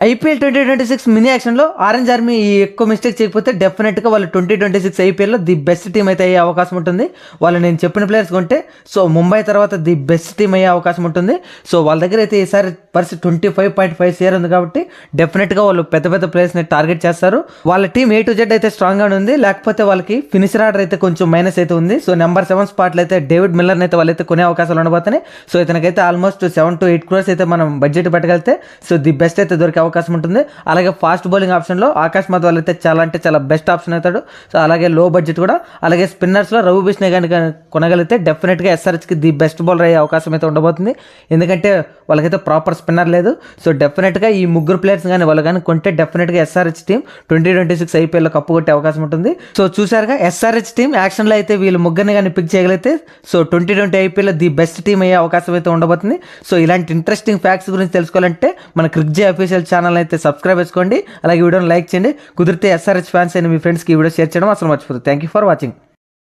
IPL 2026 mini యాక్షన్‌లో orange army ఎక్కువ mistake చేయకపోతే డెఫినెట్‌గా వాళ్ళు 2026 ఐపీఎల్‌లో ది బెస్ట్ టీమ్ అయితే అయ్యే అవకాశం ఉంటుంది. వాళ్ళు నేను చెప్పిన ప్లేయర్స్ కొంటే సో ముంబై తర్వాత ది బెస్ట్ టీమ్ అయ్యే అవకాశం ఉంటుంది. సో వాళ్ళ దగ్గర అయితే ఈసారి పరిస్థితి 25.5 CR ఉంది కాబట్టి డెఫినెట్‌గా వాళ్ళు పెద్ద పెద్ద ప్లేయర్స్‌ని టార్గెట్ చేస్తారు. వాళ్ళ టీమ్ A to Z అయితే స్ట్రాంగ్‌గానే ఉంది. లేకపోతే వాళ్ళకి ఫినిషర్ ఆర్డర్ అయితే కొంచెం మైనస్ అయితే ఉంది. సో నెంబర్ 7 స్పాట్‌లో అయితే డేవిడ్ మిల్లర్‌ని అయితే వాళ్ళైతే కొనే అవకాశాలు ఉండబోతున్నాయి. సో ఇతనికైతే ఆల్మోస్ట్ 7 to 8 crores అయితే మనం బడ్జెట్ పెట్టగలిగితే సో ది బెస్ట్ అయితే దొరికే అవకాశం ఉంటుంది. అలాగే ఫాస్ట్ బౌలింగ్ ఆప్షన్లో ఆకాశ్ మధ్వాల్ అయితే చాలా అంటే చాలా బెస్ట్ ఆప్షన్ అవుతాడు. సో అలాగే లో బడ్జెట్ కూడా. అలాగే స్పిన్నర్స్లో రవి బిష్నే కానీ కొనగలిగితే డెఫినెట్గా SRHకి ది బెస్ట్ బౌలర్ అయ్యే అవకాశం అయితే ఉండబోతుంది. ఎందుకంటే వాళ్ళకైతే ప్రాపర్ స్పిన్నర్ లేదు. సో డెఫినెట్గా ఈ ముగ్గురు ప్లేయర్స్ కానీ వాళ్ళు కానీ కొంటే డెఫినెట్గా SRH టీం 2026 ఐపీఎల్లో కప్పు కొట్టే అవకాశం ఉంటుంది. సో చూసారుగా SRH టీం యాక్షన్లో అయితే వీళ్ళు ముగ్గురిని కానీ పిక్ చేయగలిగితే సో 2020 ఐపీఎల్లో ది బెస్ట్ టీం అయ్యే అవకాశం అయితే ఉండబోతుంది. సో ఇలాంటి ఇంట్రెస్టింగ్ ఫ్యాక్ట్స్ గురించి తెలుసుకోవాలంటే మన క్రిక్జే అఫీషియల్ ఛానల్ అయితే సబ్స్క్రైబ్ చేసుకోండి. అలాగే వీడియోని లైక్ చేయండి. కుదిరితే SRH ఫ్యాన్స్ అయిన మీ ఫ్రెండ్స్కి ఈ వీడియో షేర్ చేయడం అసలు మర్చిపోతుంది. Thank you for watching.